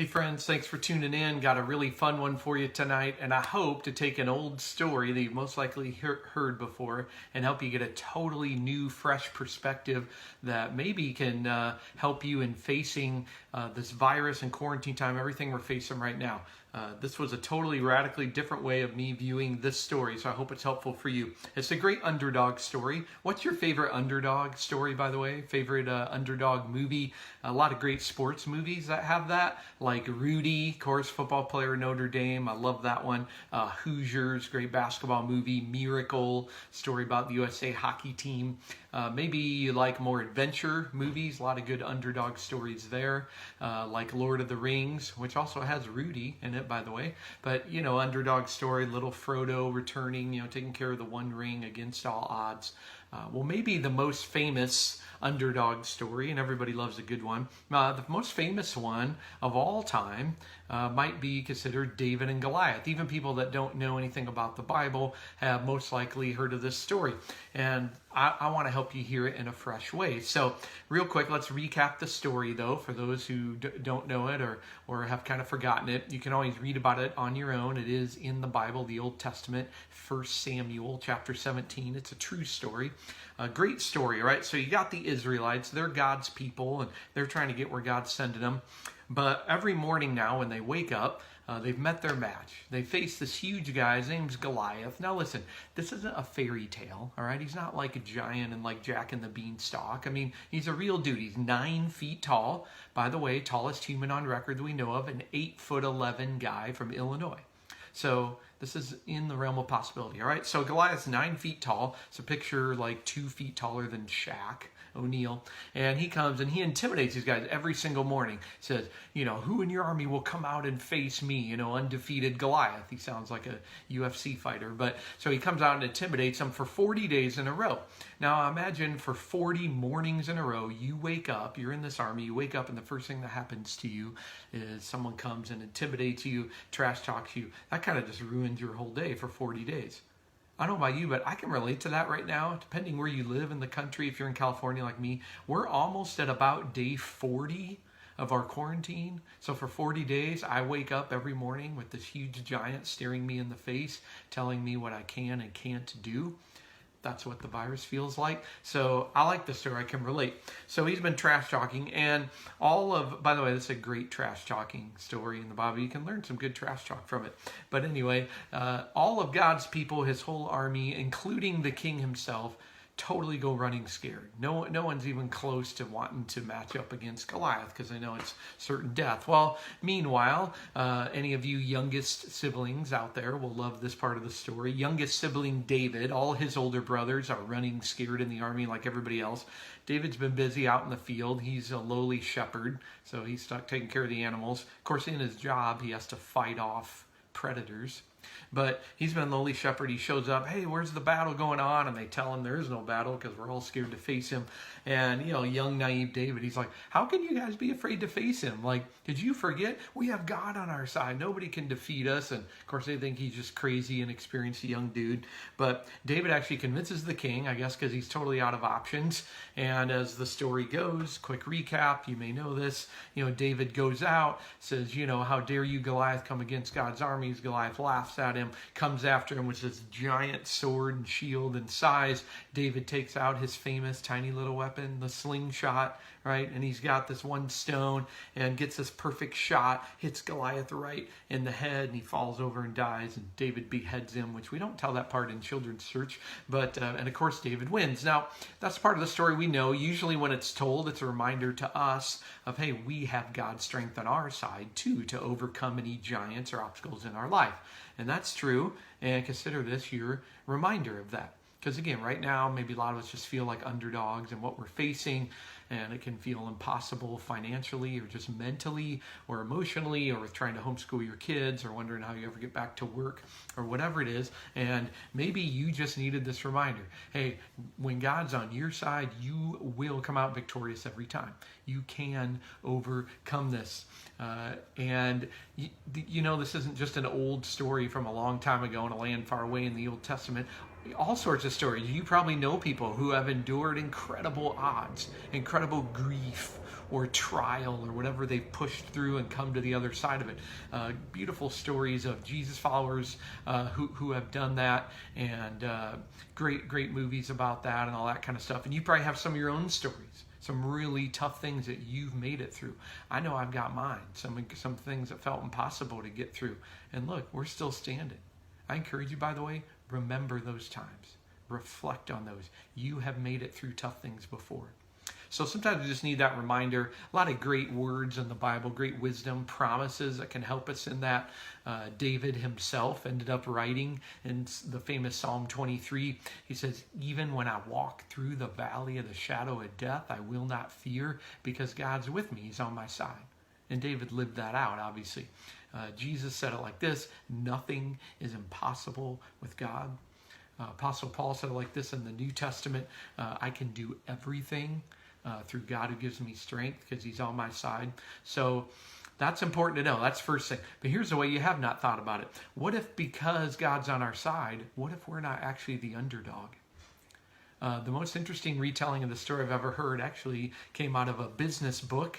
Hey friends, thanks for tuning in. Got a really fun one for you tonight, and I hope to take an old story that you've most likely heard before and help you get a totally new, fresh perspective that maybe can help you in facing this virus and quarantine time, everything we're facing right now. This was a totally radically different way of me viewing this story, so I hope it's helpful for you. It's a great underdog story. What's your favorite underdog story, by the way? Favorite underdog movie? A lot of great sports movies that have that, like Rudy, of course, football player, Notre Dame. I love that one. Hoosiers, great basketball movie. Miracle, story about the USA hockey team. Maybe you like more adventure movies, a lot of good underdog stories there, like Lord of the Rings, which also has Rudy in it, by the way. But, underdog story, little Frodo returning, taking care of the One Ring against all odds. Well, maybe the most famous underdog story, and everybody loves a good one, the most famous one of all time might be considered David and Goliath. Even people that don't know anything about the Bible have most likely heard of this story. And I want to help you hear it in a fresh way. So real quick, let's recap the story, though, for those who don't know it or have kind of forgotten it. You can always read about it on your own. It is in the Bible, the Old Testament, 1 Samuel chapter 17. It's a true story. A great story, right? So you got the Israelites. They're God's people, and they're trying to get where God's sending them. But every morning now when they wake up, they've met their match. They face this huge guy. His name's Goliath. Now listen, this isn't a fairy tale, all right? He's not like a giant and like Jack and the Beanstalk. I mean, he's a real dude. He's 9 feet tall. By the way, tallest human on record that we know of, an 8'11" guy from Illinois. So this is in the realm of possibility, all right? So Goliath's 9 feet tall. So picture like 2 feet taller than Shaq O'Neal. And he comes and he intimidates these guys every single morning. Says, who in your army will come out and face me, undefeated Goliath. He sounds like a UFC fighter. But so he comes out and intimidates them for 40 days in a row. Now imagine for 40 mornings in a row, you wake up, you're in this army, you wake up and the first thing that happens to you is someone comes and intimidates you, trash talks you. That kind of just ruins your whole day for 40 days. I don't know about you, but I can relate to that right now. Depending where you live in the country, if you're in California like me, we're almost at about day 40 of our quarantine. So for 40 days, I wake up every morning with this huge giant staring me in the face, telling me what I can and can't do. That's what the virus feels like. So I like the story. I can relate. So he's been trash talking, and by the way, this is a great trash talking story in the Bible. You can learn some good trash talk from it. But anyway, all of God's people, his whole army, including the king himself, totally go running scared. No one's even close to wanting to match up against Goliath because they know it's certain death. Well, meanwhile, any of you youngest siblings out there will love this part of the story. Youngest sibling David, all his older brothers are running scared in the army like everybody else. David's been busy out in the field. He's a lowly shepherd, so he's stuck taking care of the animals. Of course, in his job, he has to fight off predators. But he's been lowly shepherd. He shows up, hey, where's the battle going on? And they tell him there is no battle because we're all scared to face him. And, young, naive David, he's like, how can you guys be afraid to face him? Like, did you forget? We have God on our side. Nobody can defeat us. And, of course, they think he's just crazy and experienced young dude. But David actually convinces the king, I guess, because he's totally out of options. And as the story goes, quick recap, you may know this, David goes out, says, how dare you, Goliath, come against God's armies? Goliath laughs at him, comes after him with this giant sword and shield and size. David takes out his famous tiny little weapon, the slingshot, right? And he's got this one stone and gets this perfect shot, hits Goliath right in the head, and he falls over and dies, and David beheads him, which we don't tell that part in children's church, but, and of course David wins. Now, that's part of the story we know. Usually when it's told, it's a reminder to us of, hey, we have God's strength on our side too, to overcome any giants or obstacles in our life. And that's true, and consider this your reminder of that. Because again, right now, maybe a lot of us just feel like underdogs in what we're facing, and it can feel impossible financially or just mentally or emotionally, or with trying to homeschool your kids or wondering how you ever get back to work or whatever it is. And maybe you just needed this reminder. Hey, when God's on your side, you will come out victorious every time. You can overcome this. And this isn't just an old story from a long time ago in a land far away in the Old Testament. all sorts of stories. You probably know people who have endured incredible odds, incredible grief or trial or whatever they've pushed through and come to the other side of it. Beautiful stories of Jesus followers who have done that, and great movies about that and all that kind of stuff. And you probably have some of your own stories, some really tough things that you've made it through. I know I've got mine, some things that felt impossible to get through. And look, we're still standing. I encourage you, by the way, remember those times. Reflect on those. You have made it through tough things before. So sometimes we just need that reminder. A lot of great words in the Bible, great wisdom, promises that can help us in that. David himself ended up writing in the famous Psalm 23. He says, even when I walk through the valley of the shadow of death, I will not fear because God's with me. He's on my side. And David lived that out, obviously. Jesus said it like this: nothing is impossible with God. Apostle Paul said it like this in the New Testament: I can do everything through God who gives me strength because he's on my side. So that's important to know. That's the first thing. But here's the way you have not thought about it. What if, because God's on our side, what if we're not actually the underdog? The most interesting retelling of the story I've ever heard actually came out of a business book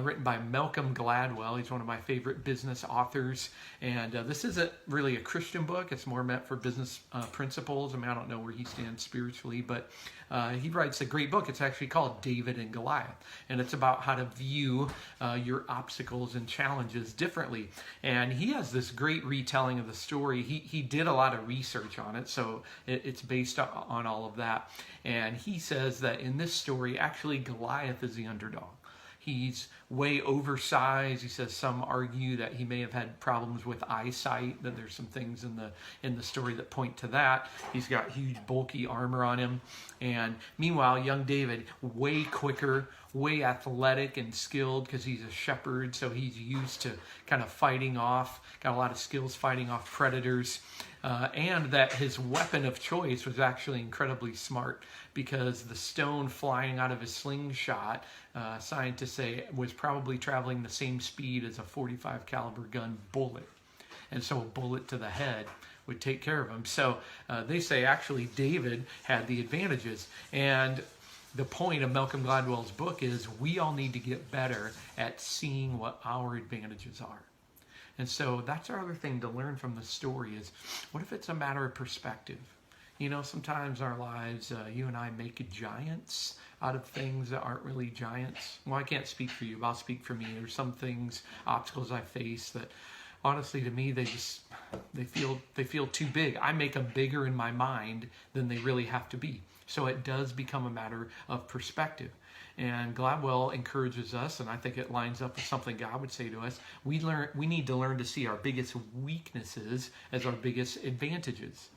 written by Malcolm Gladwell. He's one of my favorite business authors. And this isn't really a Christian book. It's more meant for business principles. I mean, I don't know where he stands spiritually, but he writes a great book. It's actually called David and Goliath. And it's about how to view your obstacles and challenges differently. And he has this great retelling of the story. He did a lot of research on it, so it's based on all of that. And he says that in this story, actually Goliath is the underdog. He's way oversized. He says some argue that he may have had problems with eyesight, that there's some things in the story that point to that. He's got huge bulky armor on him. And meanwhile, young David, way quicker, way athletic and skilled because he's a shepherd, so he's used to kind of fighting off, got a lot of skills fighting off predators. And that his weapon of choice was actually incredibly smart because the stone flying out of his slingshot, scientists say, was probably traveling the same speed as a .45 caliber gun bullet. And so a bullet to the head would take care of him. So they say actually David had the advantages. And the point of Malcolm Gladwell's book is we all need to get better at seeing what our advantages are. And so that's our other thing to learn from the story is, what if it's a matter of perspective? You know, sometimes in our lives, you and I make giants out of things that aren't really giants. Well, I can't speak for you, but I'll speak for me. There's some things, obstacles I face that, honestly, to me, they feel too big. I make them bigger in my mind than they really have to be. So it does become a matter of perspective. And Gladwell encourages us, and I think it lines up with something God would say to us. We need to learn to see our biggest weaknesses as our biggest advantages.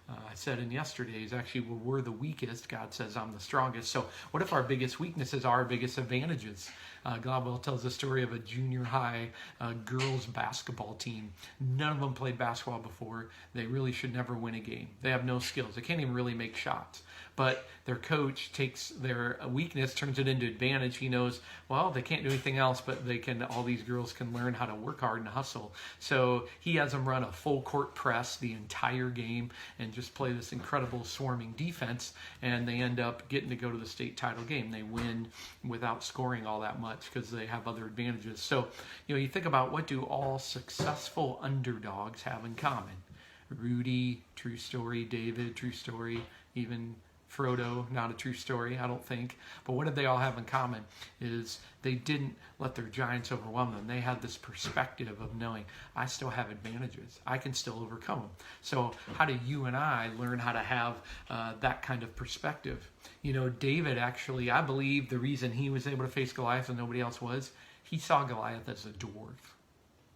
I said in yesterday's, actually, when we're the weakest, God says, I'm the strongest. So what if our biggest weaknesses are our biggest advantages? Gladwell tells the story of a junior high girls basketball team. None of them played basketball before. They really should never win a game. They have no skills. They can't even really make shots. But their coach takes their weakness, turns it into advantage. He knows, well, they can't do anything else, but all these girls can learn how to work hard and hustle. So he has them run a full court press the entire game and just play this incredible swarming defense. And they end up getting to go to the state title game. They win without scoring all that much because they have other advantages. So, you think about, what do all successful underdogs have in common? Rudy, true story. David, true story. Even Frodo, not a true story, I don't think. But what did they all have in common is they didn't let their giants overwhelm them. They had this perspective of knowing, I still have advantages. I can still overcome them. So how do you and I learn how to have that kind of perspective? David actually, I believe the reason he was able to face Goliath and nobody else was, he saw Goliath as a dwarf.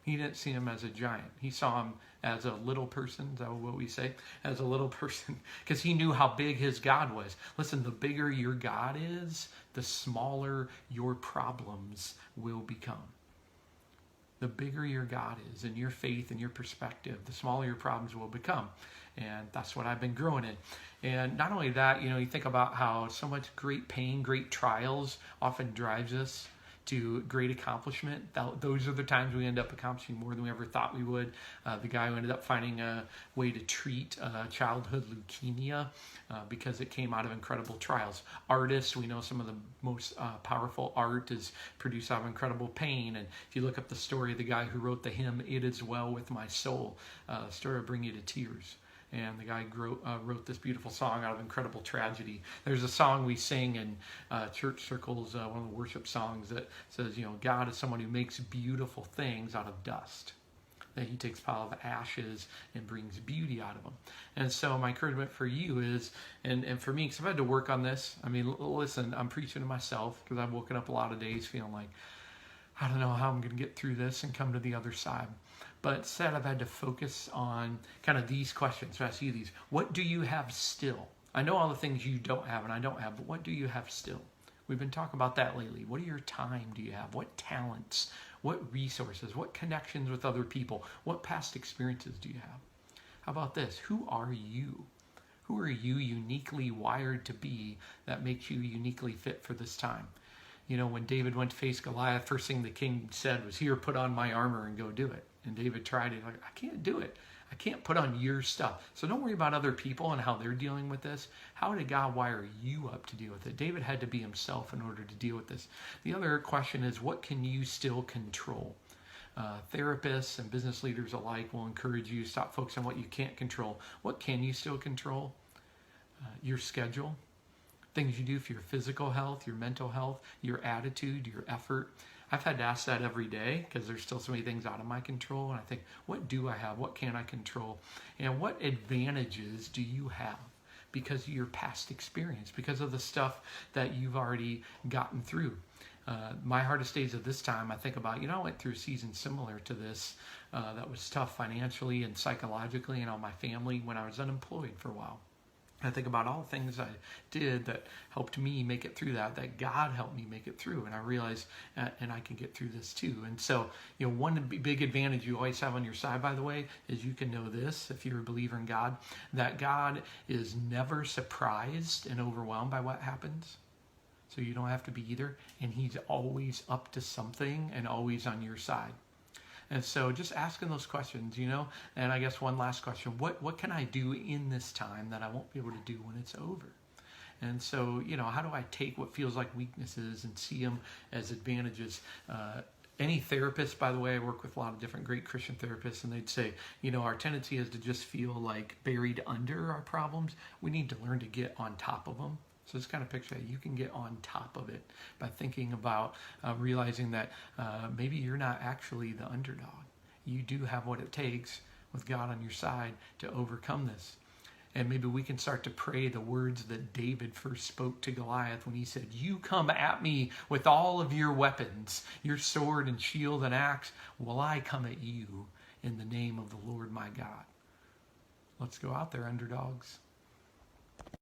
He didn't see him as a giant. He saw him as a little person. Is that what we say? As a little person. Because he knew how big his God was. Listen, the bigger your God is, the smaller your problems will become. The bigger your God is and your faith and your perspective, the smaller your problems will become. And that's what I've been growing in. And not only that, you think about how so much great pain, great trials often drives us to great accomplishment. Those are the times we end up accomplishing more than we ever thought we would. The guy who ended up finding a way to treat childhood leukemia because it came out of incredible trials. Artists, we know some of the most powerful art is produced out of incredible pain. And if you look up the story of the guy who wrote the hymn, "It Is Well With My Soul," story will bring you to tears. And the guy wrote this beautiful song out of incredible tragedy. There's a song we sing in church circles, one of the worship songs that says, God is someone who makes beautiful things out of dust. That he takes pile of ashes and brings beauty out of them. And so my encouragement for you is, and for me, because I've had to work on this. I mean, listen, I'm preaching to myself because I've woken up a lot of days feeling like, I don't know how I'm going to get through this and come to the other side. But instead, I've had to focus on kind of these questions. So I see these. What do you have still? I know all the things you don't have and I don't have, but what do you have still? We've been talking about that lately. What your time do you have? What talents? What resources? What connections with other people? What past experiences do you have? How about this? Who are you? Who are you uniquely wired to be that makes you uniquely fit for this time? When David went to face Goliath, first thing the king said was, "Here, put on my armor and go do it." And David tried it. Like, I can't do it. I can't put on your stuff. So don't worry about other people and how they're dealing with this. How did God wire you up to deal with it? David had to be himself in order to deal with this. The other question is, what can you still control? Therapists and business leaders alike will encourage you to stop focusing on what you can't control. What can you still control? Your schedule. Things you do for your physical health, your mental health, your attitude, your effort. I've had to ask that every day because there's still so many things out of my control. And I think, what do I have? What can I control? And what advantages do you have because of your past experience, because of the stuff that you've already gotten through? My hardest days of this time, I think about, I went through a season similar to this that was tough financially and psychologically and on my family when I was unemployed for a while. I think about all the things I did that helped me make it through that God helped me make it through. And I realized, and I can get through this too. And so, one big advantage you always have on your side, by the way, is you can know this, if you're a believer in God, that God is never surprised and overwhelmed by what happens. So you don't have to be either. And he's always up to something and always on your side. And so just asking those questions, and I guess one last question, what can I do in this time that I won't be able to do when it's over? And so, how do I take what feels like weaknesses and see them as advantages? Any therapist, by the way, I work with a lot of different great Christian therapists, and they'd say, our tendency is to just feel like buried under our problems. We need to learn to get on top of them. So just kind of picture that you can get on top of it by thinking about realizing that maybe you're not actually the underdog. You do have what it takes with God on your side to overcome this. And maybe we can start to pray the words that David first spoke to Goliath when he said, "You come at me with all of your weapons, your sword and shield and axe. Will I come at you in the name of the Lord my God?" Let's go out there, underdogs.